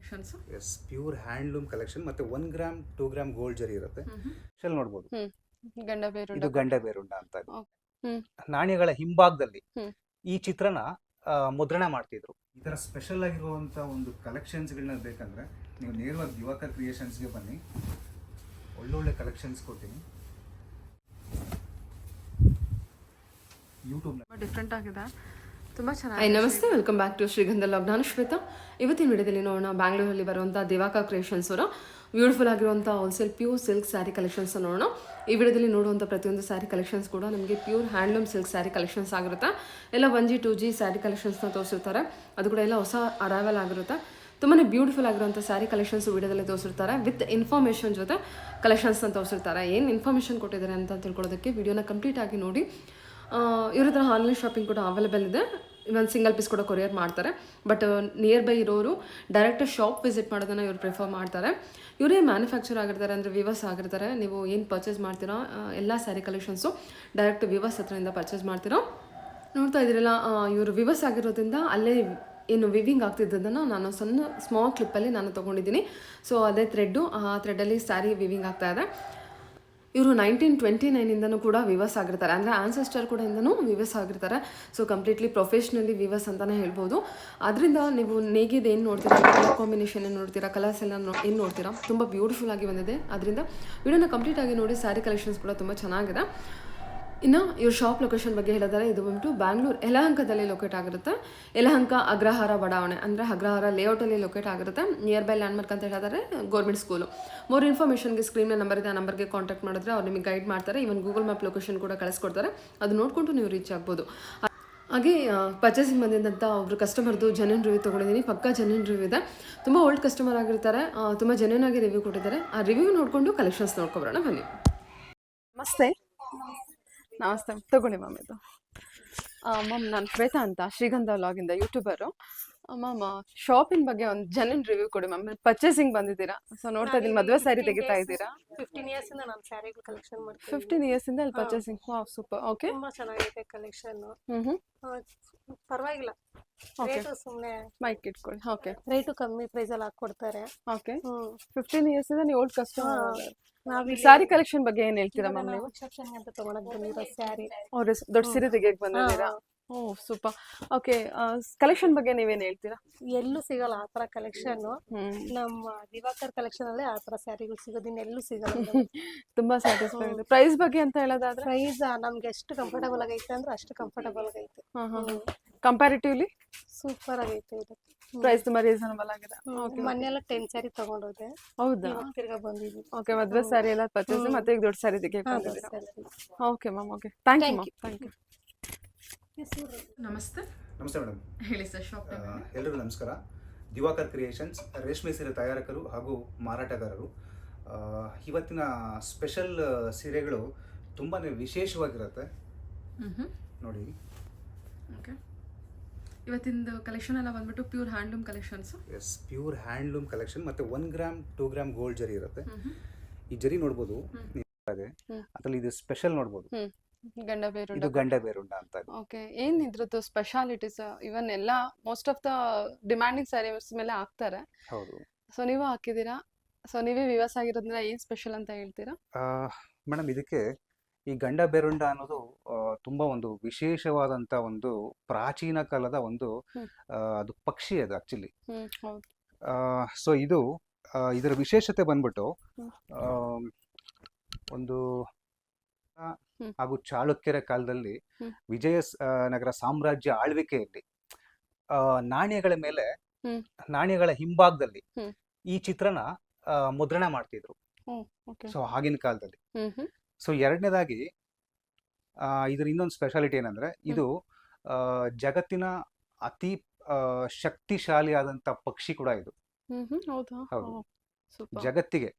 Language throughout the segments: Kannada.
Collections. Yes, pure handloom collection ಮತ್ತೆ 1 ಗ್ರಾಮ್ 2 ಗ್ರಾಮ್ ಗೋಲ್ಡ್ ಜರಿ ಇರುತ್ತೆ. ಶೆಲ್ ನೋಡ್ಬೋದು. ಗಂಡ ಬೇರುಂಡ. ಇದು ಗಂಡ ಬೇರುಂಡ ಅಂತ ಇದು. ಹ್ಮ್. ನಾಣ್ಯಗಳ ಹಿಂಭಾಗದಲ್ಲಿ ಹ್ಮ್. ಈ ಚಿತ್ರನ ಮುದ್ರಣ ಮಾಡ್ತಿದ್ರು. ಈ ತರ ಸ್ಪೆಷಲ್ ಆಗಿರುವಂತ ಒಂದು ಕಲೆಕ್ಷನ್ಸ್ಗಳನ್ನ ಬೇಕಂದ್ರೆ ನೀವು ನೇರವಾಗಿ ದಿವಾಕರ್ ಕ್ರಿಯೇಷನ್ಸ್ಗೆ ಬನ್ನಿ. ಒಳ್ಳೊಳ್ಳೆ ಕಲೆಕ್ಷನ್ಸ್ ಕೊಡ್ತೀನಿ. ಯೂಟ್ಯೂಬ್ ಡಿಫ್ರೆಂಟ್ ಆಗಿದೆ, ತುಂಬ ಚೆನ್ನಾಗಿ. ಹಾಯ್ ನಮಸ್ತೆ, ವೆಲ್ಕಮ್ ಬ್ಯಾಕ್ ಟು ಶ್ರೀಗಂಧ ಲಾಗ್. ನಾನು ಶ್ವೇತಾ. ಇವತ್ತಿನ ವಿಡಿಯೋದಲ್ಲಿ ನೋಡೋಣ ಬ್ಯಾಂಗ್ಳೂರಲ್ಲಿ ಬರುವಂಥ ದಿವಾಕರ್ ಕ್ರಿಯೇಷನ್ಸ್ ಅವರ ಬ್ಯೂಟಿಫುಲ್ ಆಗಿರುವಂಥ wholesale pure silk sari collections ನೋಡೋಣ. ಈ ವಿಡಿಯೋದಲ್ಲಿ ನೋಡುವಂಥ ಪ್ರತಿಯೊಂದು ಸ್ಯಾರಿ ಕಲೆಕ್ಷನ್ಸ್ ಕೂಡ ನಮಗೆ pure handloom silk sari collections ಆಗಿರುತ್ತೆ. ಎಲ್ಲ 1G 2G ಸ್ಯಾರಿ ಕಲೆಕ್ಷನ್ಸ್ನ ತೋರಿಸಿರ್ತಾರೆ. ಅದು ಕೂಡ ಎಲ್ಲ ಹೊಸ ಅರೈವಲ್ ಆಗಿರುತ್ತೆ. ತುಂಬಾ ಬ್ಯೂಟಿಫುಲ್ ಆಗಿರುವಂಥ ಸ್ಯಾರಿ ಕಲೆಕ್ಷನ್ಸ್ ವಿಡಿಯೋದಲ್ಲಿ ತೋರಿಸಿರ್ತಾರೆ. ವಿತ್ ಇನ್ಫಾರ್ಮೇಷನ್ ಜೊತೆ ಕಲೆಕ್ಷನ್ಸ್ನ ತೋರಿಸಿರ್ತಾರೆ. ಏನು ಇನ್ಫಾರ್ಮೇಷನ್ ಕೊಟ್ಟಿದ್ದಾರೆ ಅಂತ ತಿಳ್ಕೊಳ್ಳೋದಕ್ಕೆ ವಿಡಿಯೋನ ಕಂಪ್ಲೀಟ್ ಆಗಿ ನೋಡಿ. ಇವ್ರ ಹತ್ರ ಆನ್ಲೈನ್ ಶಾಪಿಂಗ್ ಕೂಡ ಅವೈಲೇಬಲ್ ಇದೆ. ಇವನ್ ಸಿಂಗಲ್ ಪೀಸ್ ಕೂಡ ಕೊರಿಯರ್ ಮಾಡ್ತಾರೆ. ಬಟ್ ನಿಯರ್ ಬೈ ಇರೋರು ಡೈರೆಕ್ಟ್ ಶಾಪ್ ವಿಸಿಟ್ ಮಾಡೋದನ್ನು ಇವ್ರು ಪ್ರಿಫರ್ ಮಾಡ್ತಾರೆ. ಇವರೇ ಮ್ಯಾನುಫ್ಯಾಕ್ಚರ್ ಆಗಿರ್ತಾರೆ, ಅಂದರೆ ವಿವರ್ಸ್ ಆಗಿರ್ತಾರೆ. ನೀವು ಏನು ಪರ್ಚೇಸ್ ಮಾಡ್ತೀರಾ ಎಲ್ಲ ಸ್ಯಾರಿ ಕಲೆಕ್ಷನ್ಸು ಡೈರೆಕ್ಟ್ ವಿವರ್ಸ್ ಹತ್ರದಿಂದ ಪರ್ಚೇಸ್ ಮಾಡ್ತೀರಾ. ನೋಡ್ತಾ ಇದ್ದೀರಲ್ಲ, ಇವರು ವಿವರ್ಸ್ ಆಗಿರೋದ್ರಿಂದ ಅಲ್ಲೇ ಏನು ವಿವಿಂಗ್ ಆಗ್ತಿದ್ದದನ್ನು ನಾನು ಸ್ಮಾಲ್ ಕ್ಲಿಪ್ಪಲ್ಲಿ ನಾನು ತೊಗೊಂಡಿದ್ದೀನಿ. ಸೊ ಅದೇ ಥ್ರೆಡ್ಡು, ಆ ಥ್ರೆಡ್ಡಲ್ಲಿ ಸ್ಯಾರಿ ವಿವಿಂಗ್ ಆಗ್ತಾ ಇದೆ. ಇವರು 1929ಇಂದನೂ ಕೂಡ ವಿವರ್ಸ್ ಆಗಿರ್ತಾರೆ, ಅಂದರೆ ಆನ್ಸೆಸ್ಟರ್ ಕೂಡ ಇಂದನೂ ವಿವರ್ಸ್ ಆಗಿರ್ತಾರೆ. ಸೊ ಕಂಪ್ಲೀಟ್ಲಿ ಪ್ರೊಫೆಷ್ನಲಿ ವಿವರ್ಸ್ ಅಂತಲೇ ಹೇಳ್ಬೋದು. ಅದರಿಂದ ನೀವು ನೇಗಿದ ಏನು ನೋಡ್ತೀರಾ, ಕಲರ್ ಕಾಂಬಿನೇಷನ್ ಏನು ನೋಡ್ತೀರಾ, ಕಲರ್ಸ್ ಎಲ್ಲ ಏನು ನೋಡ್ತೀರಾ, ತುಂಬ ಬ್ಯೂಟಿಫುಲ್ ಆಗಿ ಬಂದಿದೆ. ಅದರಿಂದ ವಿಡಿಯೋನ ಕಂಪ್ಲೀಟ್ ಆಗಿ ನೋಡಿ. ಸ್ಯಾರಿ ಕಲೆಕ್ಷನ್ಸ್ ಕೂಡ ತುಂಬ ಚೆನ್ನಾಗಿದೆ. ಇನ್ನು ಇವ್ರ ಶಾಪ್ ಲೊಕೇಶನ್ ಬಗ್ಗೆ ಹೇಳಿದರೆ, ಇದು ಬಂದು ಬ್ಯಾಂಗ್ಳೂರು ಯಲಹಂಕದಲ್ಲಿ ಲೊಕೇಟ್ ಆಗಿರುತ್ತೆ. ಯಲಹಂಕ ಅಗ್ರಹಾರ ಬಡಾವಣೆ, ಅಂದರೆ ಅಗ್ರಹಾರ ಲೇಔಟಲ್ಲಿ ಲೊಕೇಟ್ ಆಗಿರುತ್ತೆ. ನಿಯರ್ ಬೈ ಲ್ಯಾಂಡ್ಮಾರ್ಕ್ ಅಂತ ಹೇಳಿದರೆ ಗೌರ್ಮೆಂಟ್ ಸ್ಕೂಲು. ಮೋರ್ ಇನ್ಫಾರ್ಮೇಷನ್ಗೆ ಸ್ಕ್ರೀನ್ನ ನಂಬರ್ ಇದೆ, ಆ ನಂಬರ್ಗೆ ಕಾಂಟ್ಯಾಕ್ಟ್ ಮಾಡಿದ್ರೆ ಅವ್ರು ನಿಮಗೆ ಗೈಡ್ ಮಾಡ್ತಾರೆ. ಇವನ್ ಗೂಗಲ್ ಮ್ಯಾಪ್ ಲೊಕೇಶನ್ ಕೂಡ ಕಳಿಸ್ಕೊಡ್ತಾರೆ. ಅದು ನೋಡಿಕೊಂಡು ನೀವು ರೀಚ್ ಆಗ್ಬೋದು. ಹಾಗೆ ಪರ್ಚೇಸಿಂಗ್ ಬಂದಿದ್ದಂಥ ಒಬ್ಬರು ಕಸ್ಟಮರ್ದು ಜೆನ್ಯೂನ್ ರಿವ್ಯೂ ತೊಗೊಂಡಿದ್ದೀನಿ. ಪಕ್ಕಾ ಜೆನ್ಯೂನ್ ರಿವ್ಯೂ ಇದೆ. ತುಂಬ ಓಲ್ಡ್ ಕಸ್ಟಮರ್ ಆಗಿರ್ತಾರೆ, ತುಂಬ ಜೆನ್ಯೂನ್ ಆಗಿ ರಿವ್ಯೂ ಕೊಟ್ಟಿದ್ದಾರೆ. ಆ ರಿವ್ಯೂ ನೋಡಿಕೊಂಡು ಕಲೆಕ್ಷನ್ಸ್ ನೋಡ್ಕೊಬರೋಣ ಬನ್ನಿ. ನಮಸ್ತೆ. ನಮಸ್ತೆ, ತಗೊಳ್ಳಿ ಮ್ಯಾಮ್. ಇದು ಮ್ಯಾಮ್, ನಾನು ಶ್ವೇತಾ ಅಂತ, ಶ್ರೀಗಂಧ ವ್ಲಾಗಿಂದ ಯೂಟ್ಯೂಬರು. ಮ್ಯಾಮ್, ಶಾಪಿಂಗ್ ಬಗ್ಗೆ ಒಂದು ಜೆನ್ಯೂನ್ ರಿವ್ಯೂ ಕೊಡಿ ಮ್ಯಾಮ್. ಪರ್ಚೇಸಿಂಗ್ ಬಂದಿದ್ದೀರಾ, ಸೊ ನೋಡ್ತಾ ಇದ್ದೀನಿ ಮದುವೆ ಸ್ಯಾರಿ ತೆಗಿತಾ ಇದ್ದೀರಾ. 15 years ಇಂದ ನಾನು ಸ್ಯಾರಿಗಳು ಕಲೆಕ್ಷನ್ ಮಾಡ್ತೀನಿ. 15 years ಇಂದ ಅಲ್ಲಿ ಪರ್ಚೇಸಿಂಗ್. Wow, super. ಓಕೆ, ತುಂಬಾ ಚೆನ್ನಾಗಿದೆ ಕಲೆಕ್ಷನ್. ಹ್ಞೂ ಪರವಾಗಿಲ್ಲ, ರೇಟು ಸುಮ್ಮನೆ ಮೈಕ್ ಇಟ್ಕೊಳ್ಳಿ. ಓಕೆ, ರೇಟು ಕಮ್ಮಿ ಪ್ರೈಸ್ ಅಲ್ಲಿ ಹಾಕೊಡ್ತಾರೆ. ಓಕೆ. 15 years ಇಂದ ನೀವು ಓಲ್ಡ್ ಕಸ್ಟಮರ್. ನಾವಿಲ್ಲಿ ಸ್ಯಾರಿ ಕಲೆಕ್ಷನ್ ಬಗ್ಗೆ ಏನು ಹೇಳ್ತೀರಾ ಮ್ಯಾಮ್ ನೀವು? ರಿಸೆಪ್ಷನ್ ಅಂತ ತಗೊಳಕ್ ಬಂದಿರೋ ಸ್ಯಾರಿ. ಅವ್ರ ದೊಡ್ಡ ಸೀರೆ ತೆಗಿಯಕ್ಕೆ ಬಂದಿದ್ದೀರಾ? ಓ ಸೂಪರ್. ಓಕೆ, ಕಲೆಕ್ಷನ್ ಬಗ್ಗೆ ನೀವೇನು ಹೇಳ್ತೀರಾ? ಎಲ್ಲೂ ಸಿಗಲ್ಲ ಆ ತರ ಕಲೆಕ್ಷನ್. ನಮ್ಮ ದಿವಾಕರ್ ಕಲೆಕ್ಷನ್ ಅಲ್ಲೇ ಆ ತರ ಸ್ಯಾರಿಗಳು ಸಿಗೋದು, ಇನ್ನೆಲ್ಲೂ ಸಿಗಲ್ಲ. ತುಂಬಾ ಸ್ಯಾಟಿಸ್ಫೈ ಆಗಿದೆ. ಪ್ರೈಸ್ ಬಗ್ಗೆ ಅಂತ ಹೇಳೋದಾದ್ರೆ, ಪ್ರೈಸ್ ನಮ್ಗೆ ಎಷ್ಟು ಕಂಫರ್ಟಬಲ್ ಆಗೈತೆ ಅಂದ್ರೆ ಅಷ್ಟು ಕಂಫರ್ಟಬಲ್ ಆಗೈತೆ. ಕಂಪ್ಯಾರಿಟಿವ್ಲಿ ಸೂಪರ್ ಆಗೈತೆ ಇದು. ಪ್ರೈಸ್ ತುಂಬಾ ರೀಸನಬಲ್ ಆಗಿದೆ. ಮೊನ್ನೆಲ್ಲ 10 ಸ್ಯಾರಿ ತಗೊಂಡೋದೆ. ಹೌದಾ? ತಿರ್ಗಾ ಬಂದಿದ್ವಿ. ಓಕೆ, ಮದುವೆ ಸ್ಯಾರಿ ಎಲ್ಲ ಪರ್ಚೇಸ್ ಮತ್ತೆ ಈಗ ದೊಡ್ಡ ಸ್ಯಾರಿ ತೆಗಿಯಕ್ಕೆ ಬಂದಿದ್ದೀರಾ. Okay ma'am, okay, thank you ma'am. Thank you. ನಮಸ್ತೆ. ನಮಸ್ತೆ ಮೇಡಮ್. ಹೇಳಿ ಸರ್, ಶಾಪ್ ಎಲ್ಲರಿಗೂ ನಮಸ್ಕಾರ. ದಿವಾಕರ್ ಕ್ರಿಯೇಷನ್ಸ್ ರೇಷ್ಮೆ ಸೀರೆ ತಯಾರಕರು ಹಾಗೂ ಮಾರಾಟಗಾರರು. ಇವತ್ತಿನ ಸ್ಪೆಷಲ್ ಸೀರೆಗಳು ತುಂಬಾ ವಿಶೇಷವಾಗಿರುತ್ತೆ ನೋಡಿ. ಓಕೆ, ಇವತ್ತಿಂದು ಕಲೆಕ್ಷನ್ ಎಲ್ಲ ಬಂದ್ಬಿಟ್ಟು pure handloom collections. Yes, pure handloom collection ಮತ್ತೆ 1 ಗ್ರಾಮ್ 2 ಗ್ರಾಮ್ ಗೋಲ್ಡ್ ಜರಿ ಇರುತ್ತೆ. ಈ ಜರಿ ನೋಡ್ಬೋದು, ಅದರಲ್ಲಿ ಇದು ಸ್ಪೆಷಲ್ ನೋಡ್ಬೋದು. ಗಂಡ ಬೇರುಂಡ. ಇದು ಗಂಡ ಬೇರುಂಡ ಅಂತ. ಓಕೆ, ಏನ್ ಇದ್ರದ್ದು ಸ್ಪೆಷಾಲಿಟೀಸ್? ಇವನ್ ಎಲ್ಲ most of the demanding saris ಮೇಲೆ ಹಾಕ್ತಾರೆ. ಹೌದು. ಸೊ ನೀವು ಹಾಕಿದ್ದೀರಾ, ಸೊ ನೀವೇ ವಿವಸ್ ಆಗಿರೋದ್ರಿಂದ ಏನ್ ಸ್ಪೆಷಲ್ ಅಂತ ಹೇಳ್ತೀರಾ ಮೇಡಮ್? ಇದಕ್ಕೆ ಈ ಗಂಡ ಬೇರುಂಡ ಅನ್ನೋದು ತುಂಬಾ ಒಂದು ವಿಶೇಷವಾದಂತ ಒಂದು ಪ್ರಾಚೀನ ಕಾಲದ ಒಂದು ಅದು ಪಕ್ಷಿ ಅದು ಆಕ್ಚುಲಿ. ಸೊ ಇದು ಇದರ ವಿಶೇಷತೆ ಬಂದ್ಬಿಟ್ಟು ಒಂದು ಹಾಗೂ ಚಾಳುಕ್ಯರ ಕಾಲದಲ್ಲಿ ವಿಜಯ ನಗರ ಸಾಮ್ರಾಜ್ಯ ಆಳ್ವಿಕೆಯಲ್ಲಿ ನಾಣ್ಯಗಳ ಮೇಲೆ, ನಾಣ್ಯಗಳ ಹಿಂಭಾಗದಲ್ಲಿ ಈ ಚಿತ್ರನ ಮುದ್ರಣ ಮಾಡ್ತಿದ್ರು. ಸೊ ಆಗಿನ ಕಾಲದಲ್ಲಿ. ಸೊ ಎರಡನೇದಾಗಿ ಇದ್ರ ಇನ್ನೊಂದು ಸ್ಪೆಷಾಲಿಟಿ ಏನಂದ್ರೆ, ಇದು ಜಗತ್ತಿನ ಅತಿ ಶಕ್ತಿಶಾಲಿಯಾದಂತ ಪಕ್ಷಿ ಕೂಡ ಇದು. ಹೌದು, ಜಗತ್ತಿಗೆ.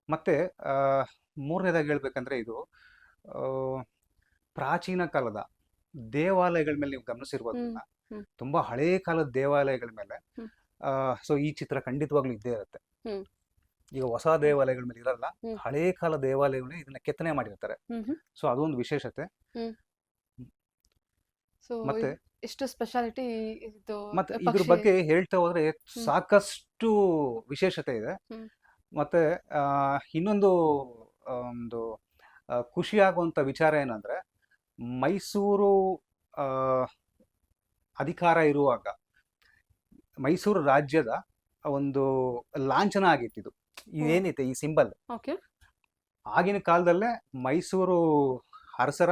ಮತ್ತೆ ಮೂರನೇದಾಗಿ ಹೇಳ್ಬೇಕಂದ್ರೆ, ಇದು ಪ್ರಾಚೀನ ಕಾಲದ ದೇವಾಲಯಗಳ ಮೇಲೆ ನೀವು ಗಮನಿಸಿರ್ಬೋದನ್ನ, ತುಂಬಾ ಹಳೇ ಕಾಲದ ದೇವಾಲಯಗಳ ಮೇಲೆ ಸೊ ಈ ಚಿತ್ರ ಖಂಡಿತವಾಗ್ಲೂ ಇದ್ದೇ ಇರುತ್ತೆ. ಈಗ ಹೊಸ ದೇವಾಲಯಗಳ ಮೇಲೆ ಇರಲ್ಲ, ಹಳೇ ಕಾಲ ದೇವಾಲಯಗಳು ಇದನ್ನ ಕೆತ್ತನೆ ಮಾಡಿರ್ತಾರೆ. ಸೊ ಅದೊಂದು ವಿಶೇಷತೆ. ಮತ್ತೆ ಎಷ್ಟು ಸ್ಪೆಷಾಲಿಟಿ ಇದು ಮತ್ತೆ ಇದ್ರ ಪಕ್ಷಿ. ಬಗ್ಗೆ ಹೇಳ್ತಾ ಹೋದ್ರೆ ಸಾಕಷ್ಟು ವಿಶೇಷತೆ ಇದೆ. ಹ್ಮ್. ಮತ್ತೆ ಇನ್ನೊಂದು ಒಂದು ಖುಷಿಯಾಗುವಂತ ವಿಚಾರ ಏನಂದ್ರೆ, ಮೈಸೂರು ಆ, ಅಧಿಕಾರ ಇರುವಾಗ ಮೈಸೂರು ರಾಜ್ಯದ ಒಂದು ಲಾಂಛನ ಆಗಿತ್ತಿದು. ಇದೇನಿದೆ ಈ ಸಿಂಬಲ್, ಓಕೆ. ಆಗಿನ ಕಾಲದಲ್ಲೇ ಮೈಸೂರು ಅರಸರ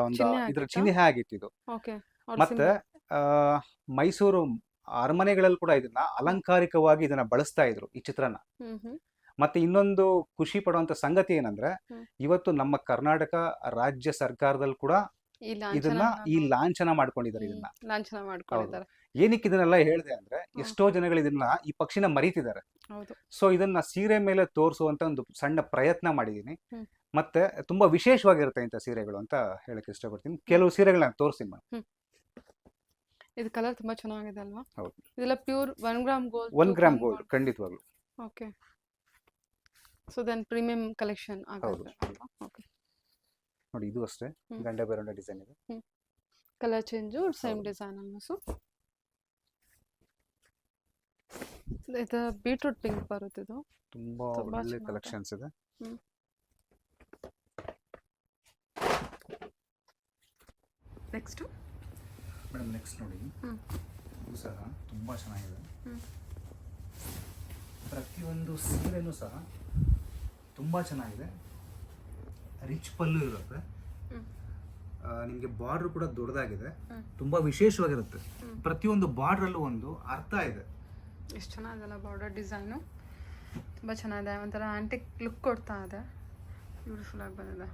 ಒಂದು ಚಿಹ್ನೆ ಇದ್ರ ಆಗಿತ್ತಾ? ಚಿಹ್ನೆ ಆಗಿತ್ತಿದು. ಓಕೆ. ಮತ್ತೆ ಆ, ಮೈಸೂರು ಅರಮನೆಗಳಲ್ಲಿ ಕೂಡ ಇದನ್ನ ಅಲಂಕಾರಿಕವಾಗಿ ಇದನ್ನ ಬಳಸ್ತಾ ಇದ್ರು ಈ ಚಿತ್ರನ. ಮತ್ತೆ ಇನ್ನೊಂದು ಖುಷಿ ಪಡುವಂತ ಸಂಗತಿ ಏನಂದ್ರೆ, ಇವತ್ತು ನಮ್ಮ ಕರ್ನಾಟಕ ರಾಜ್ಯ ಸರ್ಕಾರದಲ್ಲಿ ಕೂಡ ಈ ಇದನ್ನ ಈ ಲಾಂಛನ ಮಾಡ್ಕೊಂಡಿದ್ದಾರೆ. ಇದನ್ನ ಲಾಂಛನ ಮಾಡ್ಕೊಂಡಿದ್ದಾರೆ. ಏನಕ್ಕೆ ಇದನ್ನೆಲ್ಲ ಹೇಳಿದೆ ಅಂದ್ರೆ, ಎಷ್ಟೋ ಜನಗಳು ಇದನ್ನ ಈ ಪಕ್ಷಿನ ಮರೀತಿದ್ದಾರೆ. ಹೌದು. ಸೊ ಇದನ್ನ ಸೀರೆ ಮೇಲೆ ತೋರಿಸುವಂತ ಒಂದು ಸಣ್ಣ ಪ್ರಯತ್ನ ಮಾಡಿದೀನಿ. ಹ್ಮ್. ಮತ್ತೆ ತುಂಬಾ ವಿಶೇಷವಾಗಿರುತ್ತೆ ಇಂಥ ಸೀರೆಗಳು ಅಂತ ಹೇಳಕ್ ಇಷ್ಟಪಡ್ತೀನಿ. ಕೆಲವು ಸೀರೆಗಳನ್ನ ತೋರಿಸ್ತೀನಿ ಮೇಡಮ್. ಇದು ಕಲರ್ ತುಂಬಾ ಚೆನ್ನಾಗಿದೆ ಅಲ್ವಾ? ಹೌದು. ಇದೆಲ್ಲ pure 1 gram gold. 1 gram gold ಖಂಡಿತವಾಗ್ಲು. Okay. So then premium collection ಆಗುತ್ತೆ ಅಲ್ವಾ? ಓಕೆ. ನೋಡಿ, ಇದು ಅಷ್ಟೇ ಹ್ಮ್. ಗಂಡ ಬೇರೊಂಡ ಡಿಸೈನ್ ಇದೆ. ಕಲರ್ ಚೇಂಜು ಸೇಮ್ ಹೌದು. ಡಿಸೈನ್ ಅಲ್ವಾ? ಸೊ ಇದು ಬೀಟ್ರೂಟ್ ಪಿಂಕ್ ಬರುತ್ತೆ. ಇದು ತುಂಬಾ ತುಂಬಾ ಒಳ್ಳೆ ಚೆನ್ನಾಗಿದೆ. ಕಲೆಕ್ಷನ್ಸ್ ಇದೆ. ನೆಕ್ಸ್ಟ್ ಮೇಡಮ್ ನೆಕ್ಸ್ಟ್ ನೋಡಿ, ಇದು ಸಹ ತುಂಬಾ ಚೆನ್ನಾಗಿದೆ. ಪ್ರತಿಯೊಂದು ಸೀರೆನೂ ಸಹ ತುಂಬಾ ಚೆನ್ನಾಗಿದೆ. ರಿಚ್ ಪಲ್ಲು ಇರುತ್ತೆ. ನಿಮಗೆ ಬಾರ್ಡರ್ ಕೂಡ ದೊಡ್ಡದಾಗಿದೆ. ತುಂಬಾ ವಿಶೇಷವಾಗಿರುತ್ತೆ. ಪ್ರತಿಯೊಂದು ಬಾರ್ಡ್ರಲ್ಲೂ ಒಂದು ಅರ್ಥ ಇದೆ. ಎಷ್ಟು ಚೆನ್ನಾಗಿದೆಲ್ಲ ಬಾರ್ಡರ್ ಡಿಸೈನು. ತುಂಬ ಚೆನ್ನಾಗಿದೆ. ಒಂಥರ ಆಂಟಿಕ್ ಲುಕ್ ಕೊಡ್ತಾ ಇದೆ. ಬ್ಯೂಟಿಫುಲ್ ಆಗಿ ಬಂದಿದೆ.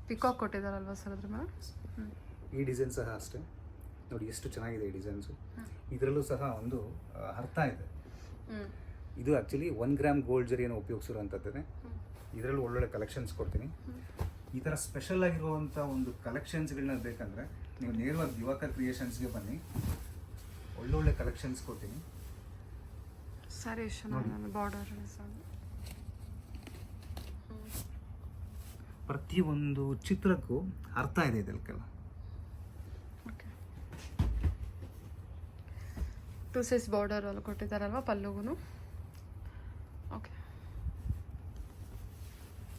ಪಿಕಾಕ್ ಕೊಟ್ಟಿದ್ದಾರಲ್ವಾ ಸರ್ ಅದ್ರ ಮೇಲೆ? ಈ ಡಿಸೈನ್ ಸಹ ಅಷ್ಟೇ ನೋಡಿ, ಎಷ್ಟು ಚೆನ್ನಾಗಿದೆ ಈ ಡಿಸೈನ್ಸು. ಇದರಲ್ಲೂ ಸಹ ಒಂದು ಅರ್ಥ ಇದೆ. ಇದು ಆ್ಯಕ್ಚುಲಿ 1 ಗ್ರಾಮ್ ಗೋಲ್ಡ್ ಜರಿಯನ್ನು ಉಪಯೋಗಿಸಿರುವಂಥದ್ದೇ. ಇದರಲ್ಲೂ ಒಳ್ಳೊಳ್ಳೆ ಕಲೆಕ್ಷನ್ಸ್ ಕೊಡ್ತೀನಿ. ಈ ಥರ ಸ್ಪೆಷಲ್ ಆಗಿರುವಂಥ ಒಂದು ಕಲೆಕ್ಷನ್ಸ್ಗಳನ್ನ ಬೇಕಂದರೆ ನೀವು ನೇರವಾಗಿ ದಿವಾಕರ್ ಕ್ರಿಯೇಷನ್ಸ್ಗೆ ಬನ್ನಿ, ಒಳ್ಳೊಳ್ಳೆ ಕಲೆಕ್ಷನ್ಸ್ ಕೊಡ್ತೀನಿ. ಸರಿ, ಎಷ್ಟು ಚೆನ್ನಾಗಿದೆ ಬಾರ್ಡರ್ ಡಿಸೈನ್. ಪ್ರತಿಯೊಂದು ಚಿತ್ರಕ್ಕೂ ಅರ್ಥ ಇದೆ ಇದಕ್ಕೆಲ್ಲ. ಓಕೆ. 2 ಸೈಜ್ ಬಾರ್ಡರ್ ಅಲ್ಲಿ ಕೊಟ್ಟಿದ್ದಾರಲ್ವಾ ಪಲ್ಲುಗೂ? ಓಕೆ.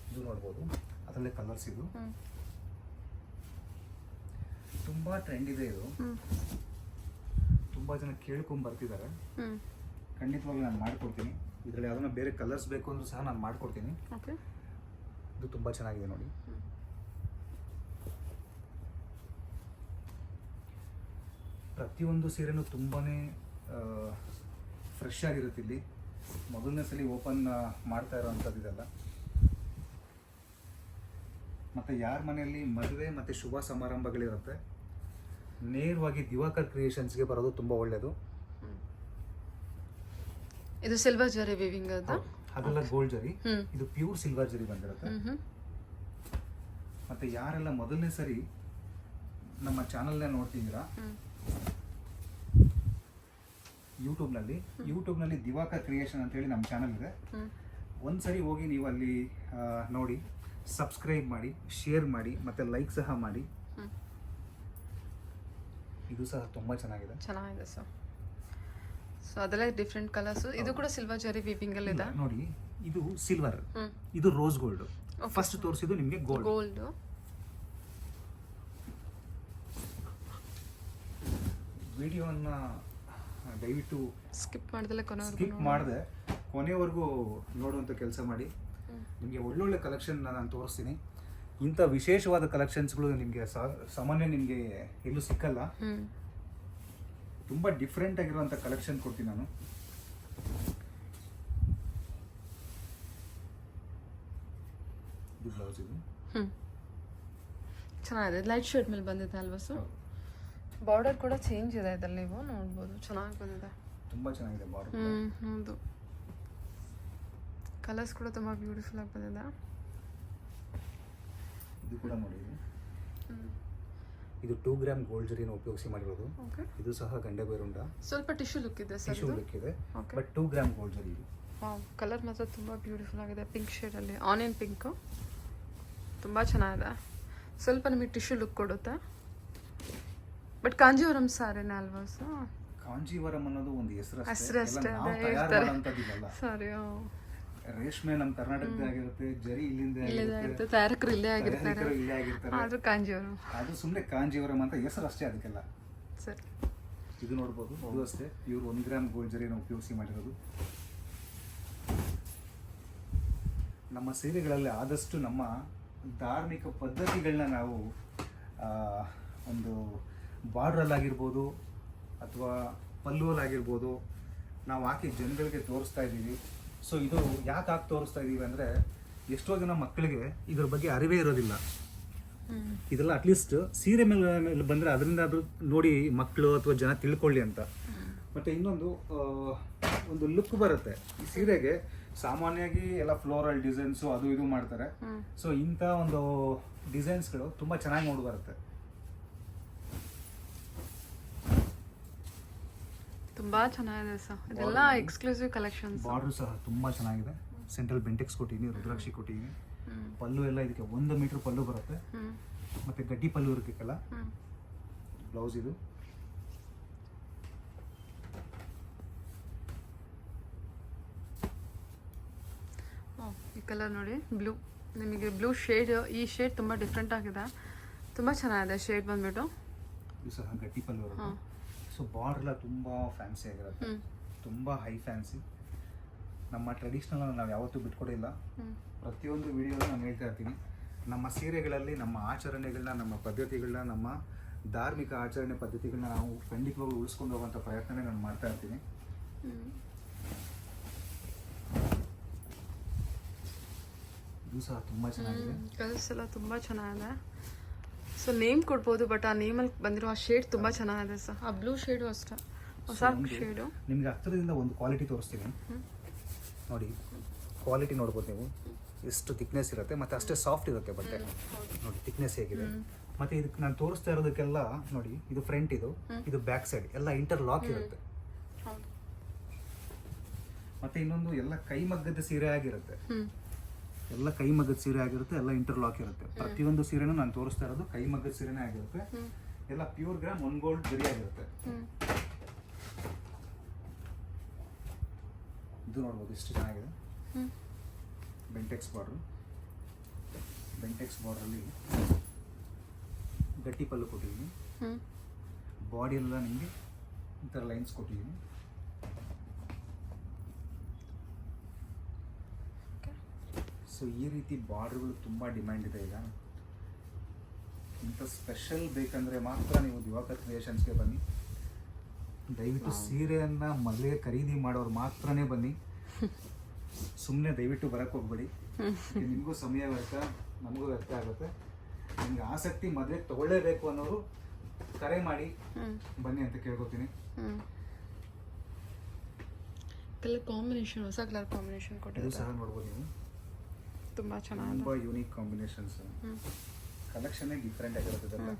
ಇದು ನೋಡ್ಬೋದು, ಅದರಲ್ಲೇ ಕಲರ್ಸ್. ಇದು ತುಂಬ ಟ್ರೆಂಡ್ ಇದೆ. ಇದು ತುಂಬ ಜನ ಕೇಳ್ಕೊಂಡು ಬರ್ತಿದ್ದಾರೆ. ಖಂಡಿತವಾಗ್ಲೂ ನಾನು ಮಾಡಿಕೊಡ್ತೀನಿ. ಇದರಲ್ಲಿ ಯಾವ್ದನ್ನ ಬೇರೆ ಕಲರ್ಸ್ ಬೇಕು ಅಂದ್ರೂ ಸಹ ನಾನು ಮಾಡಿಕೊಡ್ತೀನಿ. ಓಕೆ. ಇದು ತುಂಬ ಚೆನ್ನಾಗಿದೆ ನೋಡಿ. ಪ್ರತಿಯೊಂದು ಸೀರೆನೂ ತುಂಬಾ ಫ್ರೆಶ್ ಆಗಿರುತ್ತೆ. ಇಲ್ಲಿ ಮೊದಲನೇ ಸಲ ಓಪನ್ ಮಾಡ್ತಾ ಇರೋವಂಥದ್ದು ಇದೆಲ್ಲ. ಮತ್ತು ಯಾರ ಮನೆಯಲ್ಲಿ ಮದುವೆ ಮತ್ತು ಶುಭ ಸಮಾರಂಭಗಳಿರುತ್ತೆ, ನೇರವಾಗಿ ದಿವಾಕರ್ ಕ್ರಿಯೇಷನ್ಸ್ಗೆ ಬರೋದು ತುಂಬ ಒಳ್ಳೆಯದು. ಇದು ಸಿಲ್ವರ್ ಜರಿ ವಿವಿಂಗ್ ಅದು? ಅದೆಲ್ಲ ಗೋಲ್ಡ್ ಜರಿ, ಇದು ಪ್ಯೂರ್ ಸಿಲ್ವರ್ ಜರಿ ಬಂದಿರುತ್ತೆ. ಮತ್ತು ಯಾರೆಲ್ಲ ಮೊದಲನೇ ಸರಿ ನಮ್ಮ ಚಾನಲ್ನ ನೋಡ್ತಿದ್ದೀರಾ ಯೂಟ್ಯೂಬ್ನಲ್ಲಿ ದಿವಾಕರ್ ಕ್ರಿಯೇಷನ್ ಅಂತ ಹೇಳಿ ನಮ್ಮ ಚಾನಲ್ ಇದೆ. ಒಂದ್ಸರಿ ಹೋಗಿ ನೀವು ಅಲ್ಲಿ ನೋಡಿ, ಸಬ್ಸ್ಕ್ರೈಬ್ ಮಾಡಿ, ಶೇರ್ ಮಾಡಿ, ಮತ್ತು ಲೈಕ್ ಸಹ ಮಾಡಿ. ಇದು ಸಹ ತುಂಬ ಚೆನ್ನಾಗಿದೆ. ಚೆನ್ನಾಗಿದೆ ಸರ್. ಸೊ ಅದೆಲ್ಲ ಡಿಫ್ರೆಂಟ್ ಕಲರ್ಸ್. ಇದು ಕೂಡ ಸಿಲ್ವರ್ ಜರಿ ವಿವಿಂಗ್ ಅಲ್ಲಿ ಇದೆ ನೋಡಿ. ಇದು ಸಿಲ್ವರ್, ಇದು ರೋಸ್ ಗೋಲ್ಡ್. ಫಸ್ಟ್ ತೋರಿಸಿದ್ದು ನಿಮಗೆ ಗೋಲ್ಡ್. ಗೋಲ್ಡ್. ವಿಡಿಯೋನ ದಯವಿಟ್ಟು ಸ್ಕಿಪ್ ಮಾಡ್ದಲೆ ಕೊನೆವರೆಗೂ ನೋಡುವಂಥ ಕೆಲಸ ಮಾಡಿ. ನಿಮಗೆ ಒಳ್ಳೊಳ್ಳೆ ಕಲೆಕ್ಷನ್ ನಾನು ತೋರಿಸ್ತೀನಿ. ಇಂಥ ವಿಶೇಷವಾದ ಕಲೆಕ್ಷನ್ಸ್ಗಳು ನಿಮಗೆ ಸಾಮಾನ್ಯ ನಿಮಗೆ ಎಲ್ಲೂ ಸಿಕ್ಕಲ್ಲ. ತುಂಬ ಡಿಫ್ರೆಂಟ್ ಆಗಿರುವಂಥ ಕಲೆಕ್ಷನ್ ಕೊಡ್ತೀನಿ ನಾನು. ಇದು ಬ್ಲೌಸ್. ಇದು ಚೆನ್ನಾಗಿದೆ. ಲೈಟ್ ಶೇಡ್ ಮೇಲೆ ಬಂದಿದೆ ಅಲ್ವಾ ಸರ್? ಬಾರ್ಡರ್ ಕೂಡ ಚೇಂಜ್ ಇದೆ ಇದರಲ್ಲಿ, ನೀವು ನೋಡ್ಬೋದು. ಚೆನ್ನಾಗಿ ಬಂದಿದೆ, ತುಂಬ ಚೆನ್ನಾಗಿದೆ ಬಾರ್ಡರ್. ಹೌದು. ಕಲರ್ಸ್ ಕೂಡ ತುಂಬ ಬ್ಯೂಟಿಫುಲ್ ಆಗಿ ಬಂದಿದೆ. ಇದು ಕೂಡ ನೋಡಿ, ಇದು 2 ಗ್ರಾಮ್ ಗೋಲ್ಡ್ ಜರಿಯನ್ನು ಉಪಯೋಗಿಸಿ ಮಾಡಿರೋದು. ಇದು ಸಹ ಗಂಡೆಬೇರುಂಡ. ಸ್ವಲ್ಪ ಟಿಶ್ಯೂ ಲುಕ್ ಇದೆ ಸರ್. ಟಿಶ್ಯೂ ಲುಕ್ ಇದೆ, ಬಟ್ 2 ಗ್ರಾಮ್ ಗೋಲ್ಡ್ ಜರಿ. ಇದು ಕಲರ್ ಮಾತ್ರ ತುಂಬ ಬ್ಯೂಟಿಫುಲ್ ಆಗಿದೆ. ಪಿಂಕ್ ಶೇಡಲ್ಲಿ, ಆನಿಯನ್ ಪಿಂಕು. ತುಂಬ ಚೆನ್ನಾಗಿದೆ. ಸ್ವಲ್ಪ ನಿಮಗೆ ಟಿಶ್ಯೂ ಲುಕ್ ಕೊಡುತ್ತೆ. ಬಟ್ ಕಾಂಜೀವರಂ ಸಾರಿನ ಅಲ್ವಾ ಸರ್? ಕಾಂಜೀವರಂ ಅನ್ನೋದು ಒಂದು ಹೆಸರು ಹೆಸರು ಅಷ್ಟೇ, ನಾವು ಅದೇ ತಯಾರು ಹೇಳ್ತಾರೆ. ಮಾಡೋಂಥದ್ದಿಲ್ಲ. ಸಾರಿ, ರೇಷ್ಮೆ ನಮ್ಮ ಕರ್ನಾಟಕದ ಆಗಿರುತ್ತೆ, ಜರಿ ಇಲ್ಲಿಂದ ಆಗಿರುತ್ತೆ, ತಯಾರಕರು ಇಲ್ಲೇ ಆಗಿರ್ತಾರೆ, ತಯಾರಕರು ಇಲ್ಲೇ ಆಗಿರ್ತಾರೆ. ಆದ್ರೂ ಕಾಂಜೀವರಂ ಅದು ಸುಮ್ಮನೆ ಕಾಂಜೀವರಂ ಅಂತ ಹೆಸರು ಅಷ್ಟೇ ಅದಕ್ಕೆಲ್ಲ. ಸರಿ. ಇದು ನೋಡ್ಬೋದು, ಇದು ಅಷ್ಟೇ ಇವರು 1 ಗ್ರಾಮ್ ಗೋಲ್ಡ್ ಜರಿಯನ್ನು ಉಪಯೋಗಿಸಿ ಮಾಡಿರೋದು. ನಮ್ಮ ಸೀರೆಗಳಲ್ಲಿ ಆದಷ್ಟು ನಮ್ಮ ಧಾರ್ಮಿಕ ಪದ್ಧತಿಗಳನ್ನ ನಾವು ಒಂದು ಬಾರ್ಡ್ರಲ್ಲಾಗಿರ್ಬೋದು ಅಥವಾ ಪಲ್ಲುವಲ್ಲಾಗಿರ್ಬೋದು ನಾವು ಹಾಕಿ ಜನಗಳಿಗೆ ತೋರಿಸ್ತಾ ಇದ್ದೀವಿ. ಸೊ ಇದು ಯಾಕೆ ಹಾಕಿ ತೋರಿಸ್ತಾ ಇದ್ದೀವಿ ಅಂದರೆ, ಎಷ್ಟೋ ಜನ ಮಕ್ಕಳಿಗೆ ಇದ್ರ ಬಗ್ಗೆ ಅರಿವೇ ಇರೋದಿಲ್ಲ. ಇದೆಲ್ಲ ಅಟ್ಲೀಸ್ಟ್ ಸೀರೆ ಮೇಲೆ ಬಂದರೆ ಅದರಿಂದ ಅದು ನೋಡಿ ಮಕ್ಕಳು ಅಥವಾ ಜನ ತಿಳ್ಕೊಳ್ಳಿ ಅಂತ. ಮತ್ತು ಇನ್ನೊಂದು ಒಂದು ಲುಕ್ ಬರುತ್ತೆ ಈ ಸೀರೆಗೆ. ಸಾಮಾನ್ಯವಾಗಿ ಎಲ್ಲ ಫ್ಲೋರಲ್ ಡಿಸೈನ್ಸು ಅದು ಇದು ಮಾಡ್ತಾರೆ. ಸೊ ಇಂಥ ಒಂದು ಡಿಸೈನ್ಸ್ಗಳು ತುಂಬ ಚೆನ್ನಾಗಿ ನೋಡಿ ಬರುತ್ತೆ. ತುಂಬಾ ಚೆನ್ನಾಗಿದೆ ಸರ್, ಇದೆಲ್ಲ ಎಕ್ಸ್ಕ್ಲೂಸಿವ್ ಕಲೆಕ್ಷನ್ಸ್. ಬಾರ್ಡ್ರು ಸಹ ತುಂಬ ಚೆನ್ನಾಗಿದೆ. ಸೆಂಟ್ರಲ್ ಬೆಂಟೆಕ್ಸ್ ಕೊಟ್ಟಿದ್ದೀನಿ, ರುದ್ರಾಕ್ಷಿ ಕೊಟ್ಟಿದ್ದೀನಿ. ಪಲ್ಲು ಎಲ್ಲ ಇದಕ್ಕೆ 1 ಮೀಟರ್ ಪಲ್ಲು ಬರುತ್ತೆ. ಮತ್ತು ಗಡ್ಡಿ ಪಲ್ಲು ಇರಬೇಕಲ್ಲ. ಬ್ಲೌಸ್ ಇದು. ಈ ಕಲರ್ ನೋಡಿ, ಬ್ಲೂ. ನಿಮಗೆ ಬ್ಲೂ ಶೇಡ್, ಈ ಶೇಡ್ ತುಂಬ ಡಿಫ್ರೆಂಟ್ ಆಗಿದೆ, ತುಂಬ ಚೆನ್ನಾಗಿದೆ ಶೇಡ್ ಬಂದ್ಬಿಟ್ಟು. ಇದು ಸಹ ಗಟ್ಟಿ ಪಲ್ಲು ಬರುತ್ತೆ. ಸೊ ಬಾರ್ಡ್ರ್ ಎಲ್ಲ ತುಂಬ ಫ್ಯಾನ್ಸಿ ಆಗಿರುತ್ತೆ, ತುಂಬ ಹೈ ಫ್ಯಾನ್ಸಿ. ನಮ್ಮ ಟ್ರೆಡಿಷ್ನಲ್ ನಾವು ಯಾವತ್ತೂ ಬಿಟ್ಕೊಡಿಲ್ಲ. ಪ್ರತಿಯೊಂದು ವಿಡಿಯೋದಲ್ಲಿ ನಾನು ಹೇಳ್ತಾ ಇರ್ತೀನಿ, ನಮ್ಮ ಸೀರೆಗಳಲ್ಲಿ ನಮ್ಮ ಆಚರಣೆಗಳನ್ನ, ನಮ್ಮ ಪದ್ಧತಿಗಳನ್ನ, ನಮ್ಮ ಧಾರ್ಮಿಕ ಆಚರಣೆ ಪದ್ಧತಿಗಳನ್ನ ನಾವು ಖಂಡಿತವಾಗ್ಲೂ ಉಳಿಸ್ಕೊಂಡು ಹೋಗುವಂಥ ಪ್ರಯತ್ನನೇ ನಾನು ಮಾಡ್ತಾ ಇರ್ತೀನಿ. ಇದು ಸಹ ತುಂಬ ಚೆನ್ನಾಗಿದೆ. ಕಲರ್ಸ್ ಎಲ್ಲ ತುಂಬ ಚೆನ್ನಾಗಿದೆ. ಸೊ ನೇಮ್ ಕೊಡ್ಬೋದು, ಬಟ್ ಆ ನೇಮಲ್ಲಿ ಬಂದಿರೋ ಆ ಶೇಡ್ ತುಂಬ ಚೆನ್ನಾಗಿದೆ ಸರ್. ಆ ಬ್ಲೂ ಶೇಡು ಅಷ್ಟೇ, ಹೊಸ ಶೇಡು. ನಿಮಗೆ ಹತ್ತಿರದಿಂದ ಒಂದು ಕ್ವಾಲಿಟಿ ತೋರಿಸ್ತೀನಿ ನೋಡಿ. ಕ್ವಾಲಿಟಿ ನೋಡ್ಬೋದು ನೀವು, ಎಷ್ಟು ಥಿಕ್ನೆಸ್ ಇರುತ್ತೆ ಮತ್ತು ಅಷ್ಟೇ ಸಾಫ್ಟ್ ಇರುತ್ತೆ ಬಟ್ಟೆ. ನೋಡಿ ಥಿಕ್ನೆಸ್ ಹೇಗಿದೆ. ಮತ್ತು ಇದಕ್ಕೆ ನಾನು ತೋರಿಸ್ತಾ ಇರೋದಕ್ಕೆಲ್ಲ ನೋಡಿ, ಇದು ಫ್ರಂಟ್, ಇದು ಬ್ಯಾಕ್ ಸೈಡ್ ಎಲ್ಲ ಇಂಟರ್ಲಾಕ್ ಇರುತ್ತೆ. ಮತ್ತು ಇನ್ನೊಂದು ಎಲ್ಲ ಕೈಮಗ್ಗದ ಸೀರೆ ಆಗಿರುತ್ತೆ, ಎಲ್ಲ ಕೈಮಗ್ಗದ ಸೀರೆ ಆಗಿರುತ್ತೆ, ಎಲ್ಲ ಇಂಟರ್ಲಾಕ್ ಇರುತ್ತೆ. ಪ್ರತಿಯೊಂದು ಸೀರೆನೂ ನಾನು ತೋರಿಸ್ತಾ ಇರೋದು ಕೈಮಗ್ಗದ ಸೀರೆನೇ ಆಗಿರುತ್ತೆ. ಎಲ್ಲ ಪ್ಯೂರ್ ಗ್ರಾಮ್ 1 ಗೋಲ್ಡ್ ಜರಿ ಆಗಿರುತ್ತೆ. ಇದು ನೋಡ್ಬೋದು ಎಷ್ಟು ಚೆನ್ನಾಗಿದೆ. ಬೆಂಟೆಕ್ಸ್ ಬಾರ್ಡ್ರು. ಬೆಂಟೆಕ್ಸ್ ಬಾರ್ಡ್ರಲ್ಲಿ ಗಟ್ಟಿ ಪಲ್ಲು ಕೊಟ್ಟಿದ್ದೀನಿ. ಬಾಡಿ ಎಲ್ಲ ನಿಮಗೆ ಈ ಥರ ಲೈನ್ಸ್ ಕೊಟ್ಟಿದ್ದೀನಿ. ಸೊ ಈ ರೀತಿ ಬಾರ್ಡ್ರ್ಗಳು ತುಂಬ ಡಿಮ್ಯಾಂಡ್ ಇದೆ ಈಗ. ಇಂಥ ಸ್ಪೆಷಲ್ ಬೇಕಂದರೆ ಮಾತ್ರ ನೀವು ದಿವಾಕರ್ ಕ್ರಿಯೇಷನ್ಸ್ಗೆ ಬನ್ನಿ. ದಯವಿಟ್ಟು ಸೀರೆಯನ್ನು ಮೊದಲಿಗೆ ಖರೀದಿ ಮಾಡೋರು ಮಾತ್ರನೇ ಬನ್ನಿ. ಸುಮ್ಮನೆ ದಯವಿಟ್ಟು ಬರೋಕ್ಕೆ ಹೋಗ್ಬೇಡಿ. ನಿಮಗೂ ಸಮಯ ವ್ಯರ್ಥ, ನಮಗೂ ವ್ಯರ್ಥ ಆಗುತ್ತೆ. ನಿಮ್ಗೆ ಆಸಕ್ತಿ ಮದುವೆಗೆ ತಗೊಳ್ಳೇಬೇಕು ಅನ್ನೋರು ಕರೆ ಮಾಡಿ ಬನ್ನಿ ಅಂತ ಕೇಳ್ಕೊತೀನಿ. ಕಲರ್ ಕಾಂಬಿನೇಷನ್, ಹೊಸ ಕಲರ್ ಕಾಂಬಿನೇಷನ್ ಇದು ಕೊಟ್ಟಿದ್ದಾರೆ, ಸಹ ನೋಡ್ಬೋದು ನೀವು. ತುಂಬ ಚೆನ್ನಾಗಿದೆ. ತುಂಬ ಯೂನಿಕ್ ಕಾಂಬಿನೇಷನ್ಸ್. ಕಲೆಕ್ಷನ್ನೇ ಡಿಫ್ರೆಂಟ್ ಆಗಿರುತ್ತೆ ಇದೆಲ್ಲ.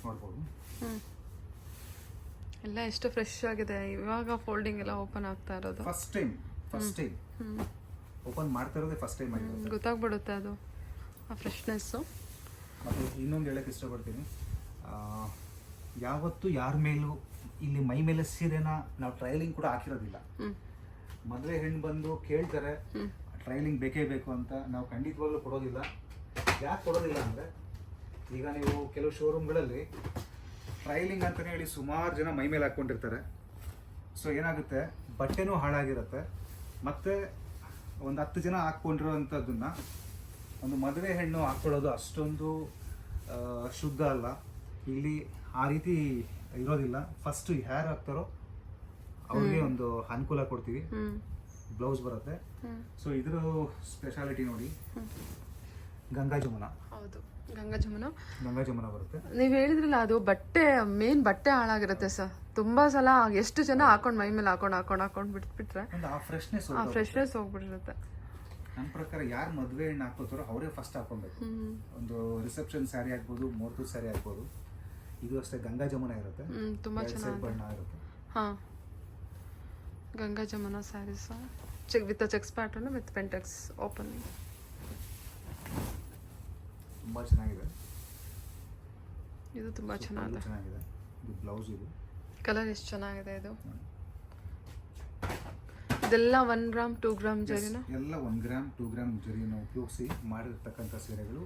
ನೋಡ್ಬೋದು ಎಲ್ಲ ಎಷ್ಟು ಫ್ರೆಶ್ ಆಗಿದೆ. ಇವಾಗ ಫೋಲ್ಡಿಂಗ್ ಎಲ್ಲ ಓಪನ್ ಆಗ್ತಾ ಇರೋದು ಫಸ್ಟ್ ಟೈಮ್ ಓಪನ್ ಮಾಡ್ತಾ ಇರೋದೇ ಫಸ್ಟ್ ಟೈಮ್ ಆಗಿರುತ್ತೆ. ಗೊತ್ತಾಗ್ಬಿಡುತ್ತೆ ಅದು, ಆ ಫ್ರೆಶ್ನೆಸ್ಸು. ಮತ್ತು ಇನ್ನೊಂದು ಹೇಳಕ್ಕೆ ಇಷ್ಟಪಡ್ತೀನಿ, ಯಾವತ್ತೂ ಯಾರ ಮೇಲೂ ಇಲ್ಲಿ ಮೈ ಮೇಲೆ ಸೀರೆನ ನಾವು ಟ್ರಯಲಿಂಗ್ ಕೂಡ ಹಾಕಿರೋದಿಲ್ಲ. ಮದುವೆ ಹೆಣ್ಣು ಬಂದು ಕೇಳ್ತಾರೆ ಟ್ರಯಲಿಂಗ್ ಬೇಕೇ ಬೇಕು ಅಂತ, ನಾವು ಖಂಡಿತವಾಗ್ಲೂ ಕೊಡೋದಿಲ್ಲ. ಯಾಕೆ ಕೊಡೋದಿಲ್ಲ ಅಂದರೆ, ಈಗ ನೀವು ಕೆಲವು ಶೋರೂಮ್ಗಳಲ್ಲಿ ಟ್ರಯಲಿಂಗ್ ಅಂತಲೇ ಹೇಳಿ ಸುಮಾರು ಜನ ಮೈ ಮೇಲೆ ಹಾಕ್ಕೊಂಡಿರ್ತಾರೆ. ಸೊ ಏನಾಗುತ್ತೆ, ಬಟ್ಟೆನೂ ಹಾಳಾಗಿರುತ್ತೆ. ಮತ್ತು ಒಂದು 10 ಜನ ಹಾಕ್ಕೊಂಡಿರೋವಂಥದ್ದನ್ನು ಒಂದು ಮದುವೆ ಹೆಣ್ಣು ಹಾಕ್ಕೊಳ್ಳೋದು ಅಷ್ಟೊಂದು ಶುದ್ಧ ಅಲ್ಲ. ಇಲ್ಲಿ ಆ ರೀತಿ ಇರೋದಿಲ್ಲ. ಫಸ್ಟು ಯಾರು ಹಾಕ್ತಾರೋ ಅವ್ರಿಗೆ ಒಂದು ಅನುಕೂಲ ಕೊಡ್ತೀವಿ. ಬ್ಲೌಸ್ ಬರುತ್ತೆ. ಸೊ ಇದ್ರ ಸ್ಪೆಷಾಲಿಟಿ ನೋಡಿ, ಗಂಗಾ ಜಮುನ. ಹೌದು, ಗಂಗಾ ಜಮುನ ಬರುತ್ತೆ. ನೀವು ಹೇಳಿದ್ರಲ್ಲ, ಅದು ಬಟ್ಟೆ ಮೇನ್ ಬಟ್ಟೆ ಹಾಳಾಗಿರುತ್ತೆ ಸರ್. ತುಂಬಾ ಸಲ ಎಷ್ಟು ಜನ ಹಾಕೊಂಡು ಮೈ ಮೇಲೆ ಹಾಕೊಂಡು ಬಿಟ್ಬಿಟ್ರೆ ಆ ಫ್ರೆಶ್ನೆಸ್ ಹೋಗ್ಬಿಟ್ಟಿರುತ್ತೆ. ನನ್ನ ಪ್ರಕಾರ ಯಾರು ಮದುವೆ ಹೆಣ್ಣು ಹಾಕೋತಾರೋ ಅವರೇ ಫಸ್ಟ್ ಹಾಕೊಬೇಕು. ಒಂದು ರಿಸೆಪ್ಷನ್ ಸ್ಯಾರಿ ಆಗ್ಬೋದು, ಮುಹೂರ್ತದ ಸ್ಯಾರಿ ಆಗ್ಬೋದು. ಇದು ಅಷ್ಟೇ ಗಂಗಾ ಜಮುನ ಇರುತ್ತೆ, ತುಂಬಾ ಚೆನ್ನಾಗಿ ಬಣ್ಣ ಇರುತ್ತೆ. ಹಾಂ, Ganga Jamuna sarees with checks pattern with pentex opening. ತುಂಬ ಚೆನ್ನಾಗಿದೆ. ಇದು ತುಂಬ So, ಚೆನ್ನಾಗಿದೆ. ಪಲ್ಲು ಚೆನ್ನಾಗಿದೆ. ಇದು ಬ್ಲೌಸ್ ಇದು. ಕಲರ್ ಎಷ್ಟು ಚೆನ್ನಾಗಿದೆ ಇದು. ಇದೆಲ್ಲ 1 ಗ್ರಾಮ್ 2 ಗ್ರಾಮ್ ಜರಿನ. ಎಲ್ಲ 1 ಗ್ರಾಮ್ 2 ಗ್ರಾಮ್ ಜರಿಯನ್ನು ಉಪಯೋಗಿಸಿ ಮಾಡಿರ್ತಕ್ಕಂಥ ಸೀರೆಗಳು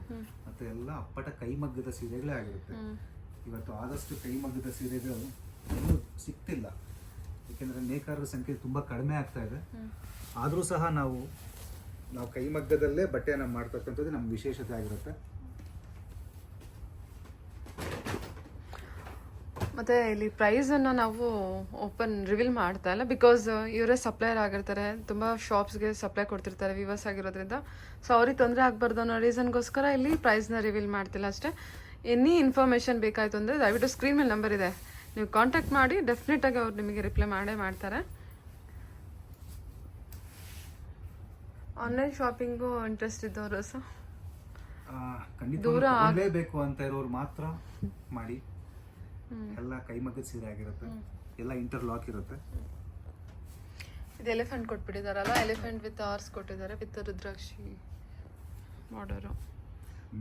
ಮತ್ತು ಎಲ್ಲ ಅಪ್ಪಟ ಕೈಮಗ್ಗದ ಸೀರೆಗಳೇ ಆಗಿರುತ್ತೆ. ಇವತ್ತು ಆದಷ್ಟು ಕೈಮಗ್ಗದ ಸೀರೆಗಳು ಎಲ್ಲೂ ಸಿಗ್ತಿಲ್ಲ, ಏಕೆಂದರೆ ನೇಕಾರರ ಸಂಖ್ಯೆ ತುಂಬ ಕಡಿಮೆ ಆಗ್ತಾ ಇದೆ. ಆದರೂ ಸಹ ನಾವು ಕೈಮಗ್ಗದಲ್ಲೇ ಬಟ್ಟೆಯನ್ನು ಮಾಡ್ತಕ್ಕಂಥದ್ದು ನಮ್ಮ ವಿಶೇಷತೆ ಆಗಿರುತ್ತೆ. ಮತ್ತು ಇಲ್ಲಿ ಪ್ರೈಸನ್ನು ನಾವು ಓಪನ್ ರಿವೀಲ್ ಮಾಡ್ತಾ ಇಲ್ಲ, ಬಿಕಾಸ್ ಇವರೇ ಸಪ್ಲೈಯರ್ ಆಗಿರ್ತಾರೆ, ತುಂಬ ಶಾಪ್ಸ್ಗೆ ಸಪ್ಲೈ ಕೊಡ್ತಿರ್ತಾರೆ ವಿವರ್ಸ್ ಆಗಿರೋದ್ರಿಂದ. ಸೊ ಅವ್ರಿಗೆ ತೊಂದರೆ ಆಗಬಾರ್ದು ಅನ್ನೋ ರೀಸನ್ಗೋಸ್ಕರ ಇಲ್ಲಿ ಪ್ರೈಸ್ನ ರಿವೀಲ್ ಮಾಡ್ತಿಲ್ಲ ಅಷ್ಟೇ. ಎನಿ ಇನ್ಫಾರ್ಮೇಷನ್ ಬೇಕಾಯಿತು ಅಂದರೆ ದಯವಿಟ್ಟು ಸ್ಕ್ರೀನ್ ಮೇಲೆ ನಂಬರ್ ಇದೆ, ನೀವು ಕಾಂಟ್ಯಾಕ್ಟ್ ಮಾಡಿ, ಡೆಫಿನೆಟಾಗಿ ಅವ್ರು ನಿಮಗೆ ರಿಪ್ಲೈ ಮಾಡೇ ಮಾಡ್ತಾರೆ. ಆನ್ಲೈನ್ ಶಾಪಿಂಗು ಇಂಟ್ರೆಸ್ಟ್ ಇದ್ದವರು ಸಹ ಖಂಡಿತ ಬೇಕು ಅಂತ ಇರೋರು ಮಾತ್ರ ಮಾಡಿ. ಎಲ್ಲ ಕೈಮಗ್ಗದ ಸೀರೆ ಆಗಿರುತ್ತೆ, ಎಲ್ಲ ಇಂಟರ್ಲಾಕ್ ಇರುತ್ತೆ. ಇದು ಎಲಿಫೆಂಟ್ ಕೊಟ್ಬಿಟ್ಟಿದಾರಲ್ಲ, ಎಲಿಫೆಂಟ್ ವಿತ್ ಆರ್ಸ್ ಕೊಟ್ಟಿದ್ದಾರೆ, ವಿತ್ ರುದ್ರಾಕ್ಷಿ ಮಾಡರು.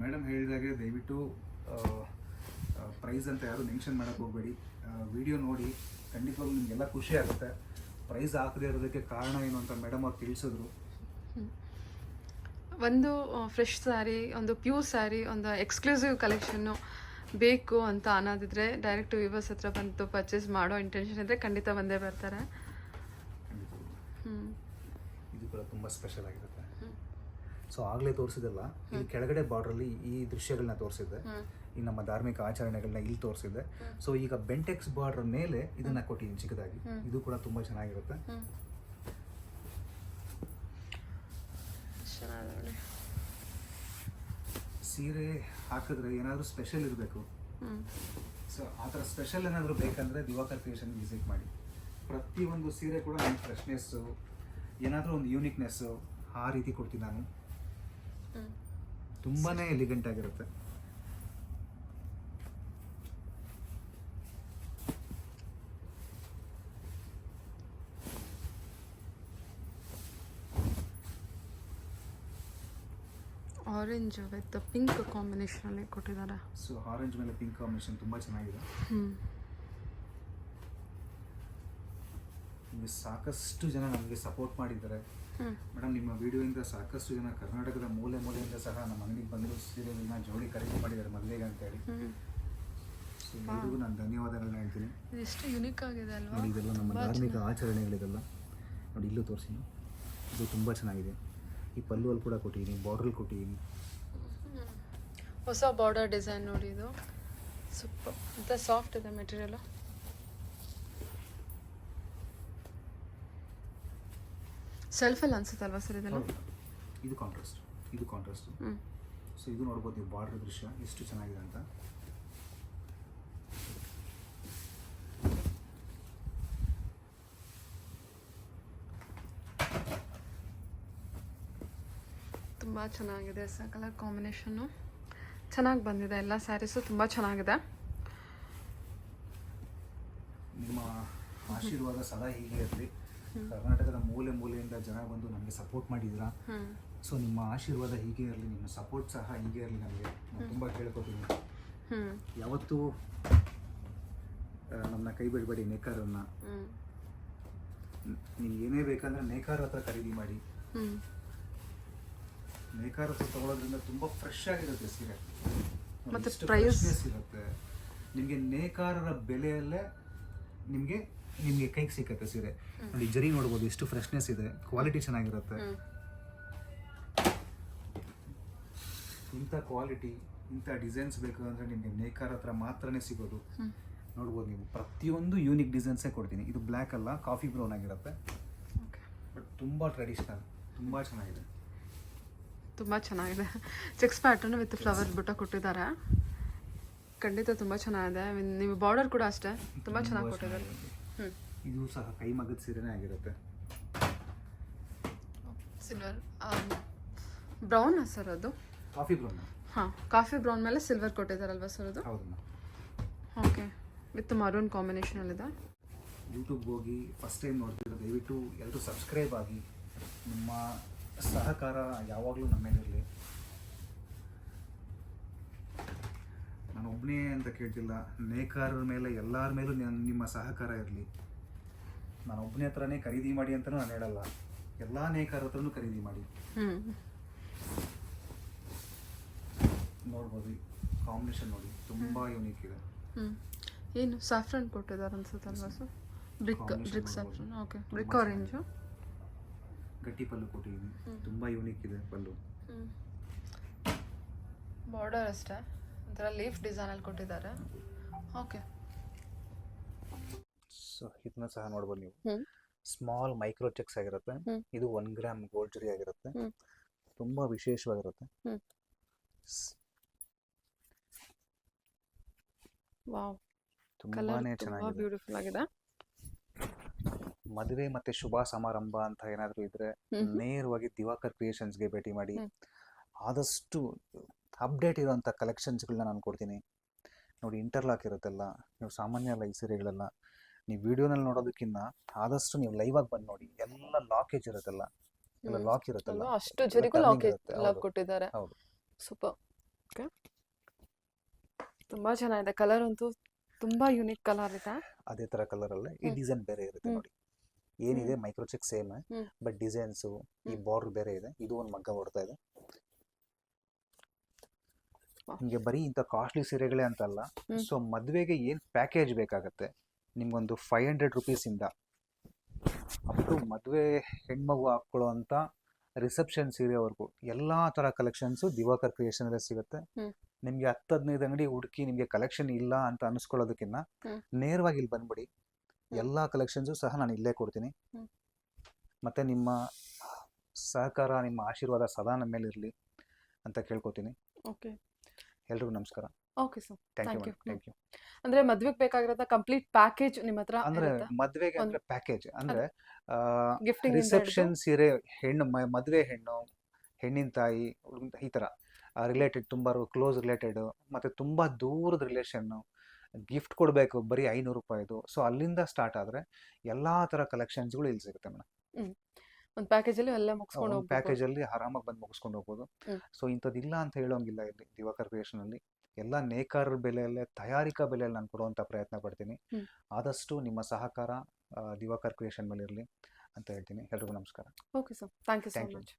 ಮೇಡಮ್ ಹೇಳಿದಾಗೆ ದಯವಿಟ್ಟು ಪ್ರೈಸ್ ಅಂತ ಯಾರು ಮೆನ್ಷನ್ ಮಾಡೋಕ್ಕೆ ಹೋಗಬೇಡಿ. ವಿಡಿಯೋ ನೋಡಿ, ಖಂಡಿತವಾಗ್ಲೂ ನಿಮಗೆಲ್ಲ ಖುಷಿ ಆಗುತ್ತೆ. ಪ್ರೈಸ್ ಹಾಕದೇ ಇರೋದಕ್ಕೆ ಕಾರಣ ಏನು ಅಂತ ಮೇಡಮ್ ಅವ್ರು ತಿಳಿಸಿದ್ರು. ಒಂದು ಫ್ರೆಶ್ ಸ್ಯಾರಿ, ಒಂದು ಪ್ಯೂರ್ ಸ್ಯಾರಿ, ಒಂದು ಎಕ್ಸ್ಕ್ಲೂಸಿವ್ ಕಲೆಕ್ಷನ್ನು ಬೇಕು ಅಂತ ಅನ್ನೋದಿದ್ರೆ ಡೈರೆಕ್ಟ್ ವಿವರ್ಸ್ ಹತ್ರ ಬಂದು ಪರ್ಚೇಸ್ ಮಾಡೋ ಇಂಟೆನ್ಷನ್ ಇದ್ದರೆ ಖಂಡಿತ ಬಂದೇ ಬರ್ತಾರೆ. ಇದು ಕೂಡ ತುಂಬ ಸ್ಪೆಷಲ್ ಆಗಿರುತ್ತೆ. ಸೊ ಆಗಲೇ ತೋರಿಸಿದಲ್ಲ, ಇಲ್ಲಿ ಕೆಳಗಡೆ ಬಾರ್ಡ್ರಲ್ಲಿ ಈ ದೃಶ್ಯಗಳನ್ನ ತೋರಿಸಿದ್ದೆ, ಈ ನಮ್ಮ ಧಾರ್ಮಿಕ ಆಚರಣೆಗಳನ್ನ ಇಲ್ಲಿ ತೋರಿಸಿದ್ದೆ. ಸೊ ಈಗ ಬೆಂಟೆಕ್ಸ್ ಬಾರ್ಡರ್ ಮೇಲೆ ಇದನ್ನ ಕೊಟ್ಟಿದ್ದೀನಿ ಚಿಕ್ಕದಾಗಿ. ಇದು ಕೂಡ ತುಂಬ ಚೆನ್ನಾಗಿರುತ್ತೆ. ಸೀರೆ ಹಾಕಿದ್ರೆ ಏನಾದರೂ ಸ್ಪೆಷಲ್ ಇರಬೇಕು. ಸೊ ಆ ಥರ ಸ್ಪೆಷಲ್ ಏನಾದರೂ ಬೇಕಂದರೆ ದಿವಾಕರ್ ಕ್ರಿಯೇಷನ್ ವಿಸಿಟ್ ಮಾಡಿ. ಪ್ರತಿಯೊಂದು ಸೀರೆ ಕೂಡ ಒಂದು ಫ್ರೆಶ್ನೆಸ್ಸು, ಏನಾದರೂ ಒಂದು ಯೂನಿಕ್ನೆಸ್ಸು ಆ ರೀತಿ ಕೊಡ್ತೀನಿ ನಾನು. ತುಂಬಾ ಎಲಿಗೆಂಟ್ ಆಗಿರುತ್ತೆ. ಆರೆಂಜ್ ವಿತ್ ಪಿಂಕ್ ಕಾಂಬಿನೇಷನಲ್ಲಿ ಕೊಟ್ಟಿದ್ದಾರೆ. ಸೊ ಆರೆಂಜ್ ಮೇಲೆ ಪಿಂಕ್ ಕಾಂಬಿನೇಷನ್ ತುಂಬ ಚೆನ್ನಾಗಿದೆ. ನಿಮಗೆ ಸಾಕಷ್ಟು ಜನ ನಮಗೆ ಸಪೋರ್ಟ್ ಮಾಡಿದ್ದಾರೆ ಮೇಡಮ್. ನಿಮ್ಮ ವಿಡಿಯೋಯಿಂದ ಸಾಕಷ್ಟು ಜನ ಕರ್ನಾಟಕದ ಮೂಲೆ ಮೂಲೆಯಿಂದ ಸಹ ನಮ್ಮ ಅಂಗಡಿಗೆ ಬಂದು ಸೀರೆಗಳನ್ನ ಜೋಡಿ ಖರೀದಿ ಮಾಡಿದ್ದಾರೆ ಮದುವೆಗೆ ಅಂತೇಳಿ. ಸೊ ಎಲ್ಲರಿಗೂ ನಾನು ಧನ್ಯವಾದಗಳನ್ನ ಹೇಳ್ತೀನಿ. ಎಷ್ಟು ಯುನಿಕ್ ಆಗಿದೆ ಅಲ್ವಾ? ನೋಡಿ, ಇದೆಲ್ಲ ನಮ್ಮ ಧಾರ್ಮಿಕ ಆಚರಣೆಗಳಿದೆಲ್ಲ ನೋಡಿ, ಇಲ್ಲೂ ತೋರಿಸಿ. ಇದು ತುಂಬ ಚೆನ್ನಾಗಿದೆ. ಈ ಪಲ್ಲುವಲ್ಲಿ ಕೂಡ ಕೊಟ್ಟಿದ್ದೀನಿ, ಬಾರ್ಡ್ರಲ್ಲಿ ಕೊಟ್ಟಿದ್ದೀನಿ. ಹೊಸ ಬಾರ್ಡರ್ ಡಿಸೈನ್ ನೋಡಿ, ಇದು ಸೂಪರ್ ಅಂತ ಸಾಫ್ಟ್ ಇದೆ ಮೆಟೀರಿಯಲು. ಸೆಲ್ಫಲ್ಲಿ ಅನ್ಸುತ್ತಲ್ವಾ ಸರ್ ಇದೆಲ್ಲ? ಇದು ಕಾಂಟ್ರಾಸ್ಟ್. ಸೊ ಇದು ನೋಡ್ಬೋದು ನೀವು, ಬಾರ್ಡರ್ ದೃಶ್ಯ ಎಷ್ಟು ಚೆನ್ನಾಗಿದೆ ಅಂತ. ತುಂಬ ಚೆನ್ನಾಗಿದೆ ಸರ್, ಕಲರ್ ಕಾಂಬಿನೇಷನ್ನು ಚೆನ್ನಾಗಿ ಬಂದಿದೆ. ಎಲ್ಲ ಸ್ಯಾರೀಸು ತುಂಬ ಚೆನ್ನಾಗಿದೆ. ನಿಮ್ಮ ಆಶೀರ್ವಾದ ಸದಾ ಹೀಗೆ ಇರಲಿ. ಕರ್ನಾಟಕದ ಮೂಲೆ ಮೂಲೆಯಿಂದ ಜನ ಬಂದು ನಮಗೆ ಸಪೋರ್ಟ್ ಮಾಡಿದ್ದೀರಾ. ಸೊ ನಿಮ್ಮ ಆಶೀರ್ವಾದ ಹೀಗೆ ಇರಲಿ, ನಿಮ್ಮ ಸಪೋರ್ಟ್ ಸಹ ಹೀಗೆ ಇರಲಿ. ನಮಗೆ ನಾನು ತುಂಬ ಕೇಳ್ಕೊತೀನಿ, ಯಾವತ್ತೂ ನಮ್ಮನ್ನ ಕೈ ಬಿಡಬೇಡಿ. ನೇಕಾರನ್ನ ನೀವು ಏನೇ ಬೇಕಂದ್ರೆ ನೇಕಾರ ಹತ್ರ ಖರೀದಿ ಮಾಡಿ. ನೇಕಾರ ಹತ್ರ ತಗೊಳ್ಳೋದ್ರಿಂದ ತುಂಬ ಫ್ರೆಶ್ ಆಗಿರುತ್ತೆ ಸೀರೆ, ಮತ್ತು ಫ್ರೆಶ್ನೆಸ್ ಇರುತ್ತೆ. ನಿಮಗೆ ನೇಕಾರರ ಬೆಲೆಯಲ್ಲೇ ನಿಮಗೆ ಕೈಗೆ ಸಿಕ್ಕತ್ತೆ ಸೀರೆ. ನೋಡಿ, ಜರಿ ನೋಡ್ಬೋದು ಎಷ್ಟು ಫ್ರೆಶ್ನೆಸ್ ಇದೆ, ಕ್ವಾಲಿಟಿ ಚೆನ್ನಾಗಿರುತ್ತೆ. ಇಂಥ ಕ್ವಾಲಿಟಿ, ಇಂಥ ಡಿಸೈನ್ಸ್ ಬೇಕು ಅಂದರೆ ನಿಮಗೆ ನೇಕಾರ ಹತ್ರ ಮಾತ್ರನೇ ಸಿಗೋದು. ನೋಡ್ಬೋದು ನೀವು, ಪ್ರತಿಯೊಂದು ಯೂನಿಕ್ ಡಿಸೈನ್ಸೇ ಕೊಡ್ತೀನಿ. ಇದು ಬ್ಲ್ಯಾಕ್ ಅಲ್ಲ, ಕಾಫಿ ಬ್ರೌನ್ ಆಗಿರುತ್ತೆ. ಬಟ್ ತುಂಬ ಟ್ರೆಡಿಷ್ನಲ್, ತುಂಬ ಚೆನ್ನಾಗಿದೆ. ತುಂಬ ಚೆನ್ನಾಗಿದೆ. ಚೆಕ್ಸ್ ಪ್ಯಾಟರ್ನ್ ವಿತ್ ಫ್ಲವರ್ ಬುಟ್ಟ ಕೊಟ್ಟಿದ್ದಾರೆ. ಖಂಡಿತ ತುಂಬ ಚೆನ್ನಾಗಿದೆ. ನೀವು ಬಾರ್ಡರ್ ಕೂಡ ಅಷ್ಟೇ ತುಂಬ ಚೆನ್ನಾಗಿ ಕೊಟ್ಟಿದ್ದಾರೆ. ಇದು ಸಹ ಕೈಮಗ್ಗದ ಸೀರೆನೇ ಆಗಿರುತ್ತೆ. ಸಿಲ್ವರ್ ಬ್ರೌನ್ ಸರ್ ಅದು? Coffee brown. ಹಾಂ, ಕಾಫಿ ಬ್ರೌನ್ ಮೇಲೆ ಸಿಲ್ವರ್ ಕೊಟ್ಟಿದ್ದಾರಲ್ವಾ ಸರ್ ಅದು? ಹೌದಮ್ಮ. ಓಕೆ, ವಿತ್ ಮರೂನ್ ಕಾಂಬಿನೇಷನಲ್ಲಿದೆ. ಯೂಟ್ಯೂಬ್ಗೆ ಹೋಗಿ ಫಸ್ಟ್ ಟೈಮ್ ನೋಡ್ತಿರೋ ದಯವಿಟ್ಟು ಎಲ್ಲರೂ ಸಬ್ಸ್ಕ್ರೈಬ್ ಆಗಿ. ನಿಮ್ಮ ಸಹಕಾರ ಯಾವಾಗಲೂ ನಮ್ಮ ಮೇಲೆ ಇರಲಿ. ನಾನು ಒಬ್ಬನೇ ಅಂತ ಕೇಳ್ತಿಲ್ಲ, ನೇಕಾರರ ಮೇಲೆ ಎಲ್ಲರ ಮೇಲೂ ನಿಮ್ಮ ಸಹಕಾರ ಇರಲಿ. ನಾನು ಒಬ್ಬನೇ ಹತ್ರನೇ ಖರೀದಿ ಮಾಡಿ ಅಂತಲೂ ನಾನು ಹೇಳಲ್ಲ, ಎಲ್ಲ ನೇಕಾರರ ಹತ್ರನೂ ಖರೀದಿ ಮಾಡಿ. ನೋಡ್ಬೋದು ಕಾಂಬಿನೇಷನ್ ನೋಡಿ, ತುಂಬ ಯೂನಿಕ್ ಇದೆ. ಏನು ಸಾಫ್ರನ್ ಕೊಟ್ಟಿದ್ದಾರೆ ಅನ್ಸುತ್ತಲ್ವಾ sir? Brick saffron. Okay, brick orange. ಗಟ್ಟಿ ಪಲ್ಲು ಕೊಟ್ಟಿದ್ದೀನಿ, ತುಂಬ ಯೂನಿಕ್ ಇದೆ ಪಲ್ಲು. ಬಾರ್ಡರ್ ಅಷ್ಟೇ ಒಂಥರ ಲೀಫ್ ಡಿಸೈನಲ್ಲಿ ಕೊಟ್ಟಿದ್ದಾರೆ. ಓಕೆ, ಸೊ ಇದನ್ನ ಸಹ ನೋಡ್ಬೋದು ನೀವು. ಸ್ಮಾಲ್ ಮೈಕ್ರೋ ಚೆಕ್ಸ್ ಆಗಿರುತ್ತೆ. ಇದು 1 ಗ್ರಾಮ್ ಗೋಲ್ಡ್ ಜರಿ ಆಗಿರುತ್ತೆ. ತುಂಬ ವಿಶೇಷವಾಗಿರುತ್ತೆ. ವಾವ್, ತುಂಬಾನೇ ಚೆನ್ನಾಗಿದೆ. ಬ್ಯೂಟಿಫುಲ್ ಆಗಿದೆ. ಮದುವೆ ಮತ್ತೆ ಶುಭ ಸಮಾರಂಭ ಅಂತ ಏನಾದರೂ ಇದ್ರೆ ನೇರವಾಗಿ ದಿವಾಕರ್ ಕ್ರಿಯೇಷನ್ಸ್ಗೆ ಭೇಟಿ ಮಾಡಿ. ಆದಷ್ಟು ಅಪ್ಡೇಟ್ ಇರೋಂಥ ಕಲೆಕ್ಷನ್ಸ್ಗಳನ್ನ ನಾನು ಕೊಡ್ತೀನಿ. ನೋಡಿ, ಇಂಟರ್ಲಾಕ್ ಇರುತ್ತಲ್ಲ, ನೀವು ಸಾಮಾನ್ಯ ಅಲ್ಲ ಈ ಸೀರೆಗಳೆಲ್ಲ. ನೀವು ವಿಡಿಯೋನಲ್ಲಿ ನೋಡೋದಕ್ಕಿಂತ ಆದಷ್ಟು ನೀವು ಲೈವ್ ಆಗಿ ಬಂದು ನೋಡಿ. ಎಲ್ಲ ಲಾಕೇಜ್ ಇರುತ್ತಲ್ಲ, ಎಲ್ಲ ಲಾಕ್ ಇರುತ್ತಲ್ಲ, ಅಷ್ಟು ಜರಿಗೂ ಲಾಕ್ ಕೊಟ್ಟಿದ್ದಾರೆ. ಹೌದು. ಸೂಪರ್. ಓಕೆ, ತುಂಬಾ ಚೆನ್ನಾಗಿದೆ. ಕಲರ್ ಅಂತೂ ತುಂಬಾ ಯೂನಿಕ್ ಕಲರ್ ಇದೆ. ಅದೇ ತರ ಕಲರ್ ಅಲ್ಲೇ ಈ ಡಿಸೈನ್ ಬೇರೆ ಇರುತ್ತೆ ನೋಡಿ. ಏನಿದೆ micro check same, but designs ಈ ಬಾರ್ಡರ್ ಬೇರೆ ಇದೆ. ಇದು ಒಂದು ಮಗ್ಗ ಹೊಡ್ತಾ ಇದೆ. ನಿಮಗೆ ಬರೀ ಇಂಥ ಕಾಸ್ಟ್ಲಿ ಸೀರೆಗಳೇ ಅಂತಲ್ಲ. ಸೊ ಮದುವೆಗೆ ಏನು ಪ್ಯಾಕೇಜ್ ಬೇಕಾಗತ್ತೆ, ನಿಮ್ಗೊಂದು 500 ರುಪೀಸಿಂದ ಅಪ್ ಟು ಮದುವೆ ಹೆಣ್ಮಗು ಹಾಕ್ಕೊಳ್ಳೋ ಅಂಥ ರಿಸೆಪ್ಷನ್ ಸೀರೆವರೆಗೂ ಎಲ್ಲ ಥರ ಕಲೆಕ್ಷನ್ಸು ದಿವಾಕರ್ ಕ್ರಿಯೇಷನಲ್ಲಿ ಸಿಗುತ್ತೆ. ನಿಮಗೆ 10-15 ಅಂಗಡಿ ಹುಡುಕಿ ನಿಮಗೆ ಕಲೆಕ್ಷನ್ ಇಲ್ಲ ಅಂತ ಅನಿಸ್ಕೊಳ್ಳೋದಕ್ಕಿಂತ ನೇರವಾಗಿ ಇಲ್ಲಿ ಬಂದ್ಬಿಡಿ. ಎಲ್ಲ ಕಲೆಕ್ಷನ್ಸು ಸಹ ನಾನು ಇಲ್ಲೇ ಕೊಡ್ತೀನಿ. ಮತ್ತು ನಿಮ್ಮ ಸಹಕಾರ, ನಿಮ್ಮ ಆಶೀರ್ವಾದ ಸದಾ ನಮ್ಮ ಮೇಲೆ ಇರಲಿ ಅಂತ ಕೇಳ್ಕೊತೀನಿ. ಓಕೆ, ಎಲ್ರಿಗೂ ನಮಸ್ಕಾರ. Okay sir, thank you. ಅಂದ್ರೆ ಮದ್ವೆಗೆ ಬೇಕಾಗಿರೋ ಕಂಪ್ಲೀಟ್ ಪ್ಯಾಕೇಜ್ ನಿಮ್ಮ ಹತ್ರ ಅಂದ್ರೆ ಇರುತ್ತಾ? ಮದ್ವೆಗೆ ಅಂದ್ರೆ ಪ್ಯಾಕೇಜ್ ಅಂದ್ರೆ Gifting ಇಂದ ರಿಸೆಪ್ಷನ್ ಸೀರೆ, ಮದುವೆ ಹೆಣ್ಣು, ಹೆಣ್ಣಿನ ತಾಯಿ, ಈ ತರ ರಿಲೇಟೆಡ್, ತುಂಬಾ ಕ್ಲೋಸ್ ರಿಲೇಟೆಡ್, ಮತ್ತೆ ತುಂಬಾ ದೂರದ ರಿಲೇಷನ್ ಗಿಫ್ಟ್ ಕೊಡಬೇಕು, ಬರೀ 500 ರೂಪಾಯಿದು. ಸೊ ಅಲ್ಲಿಂದ ಸ್ಟಾರ್ಟ್ ಆದ್ರೆ ಎಲ್ಲಾ ತರ ಕಲೆಕ್ಷನ್ಸ್ಗಳು ಇಲ್ಲಿ ಸಿಗುತ್ತೆ ಮೇಡಮ್. ಒಂದು ಪ್ಯಾಕೇಜ್ ಅಲ್ಲಿ ಎಲ್ಲ ಮುಗಿಸ್ಕೊಂಡು ಒಂದು ಪ್ಯಾಕೇಜ್ ಅಲ್ಲಿ ಆರಾಮಾಗಿ ಬಂದು ಮುಗಿಸ್ಕೊಂಡು ಹೋಗ್ಬೋದು. ಸೊ ಇಂಥದ್ದಿಲ್ಲ ಅಂತ ಹೇಳೋಂಗಿಲ್ಲ ಇಲ್ಲಿ ದಿವಾಕರ್ ಕ್ರಿಯೇಷನ್ ಅಲ್ಲಿ. ಎಲ್ಲ ನೇಕಾರರ ಬೆಲೆಯಲ್ಲೇ, ತಯಾರಿಕಾ ಬೆಲೆಯಲ್ಲಿ ನಾನು ಕೊಡುವಂಥ ಪ್ರಯತ್ನ ಪಡ್ತೀನಿ. ಆದಷ್ಟು ನಿಮ್ಮ ಸಹಕಾರ ದಿವಾಕರ್ ಕ್ರಿಯೇಷನ್ ಮೇಲೆ ಇರಲಿ ಅಂತ ಹೇಳ್ತೀನಿ. ಎಲ್ರಿಗೂ ನಮಸ್ಕಾರ. Okay sir, thank you so Thank you. Much.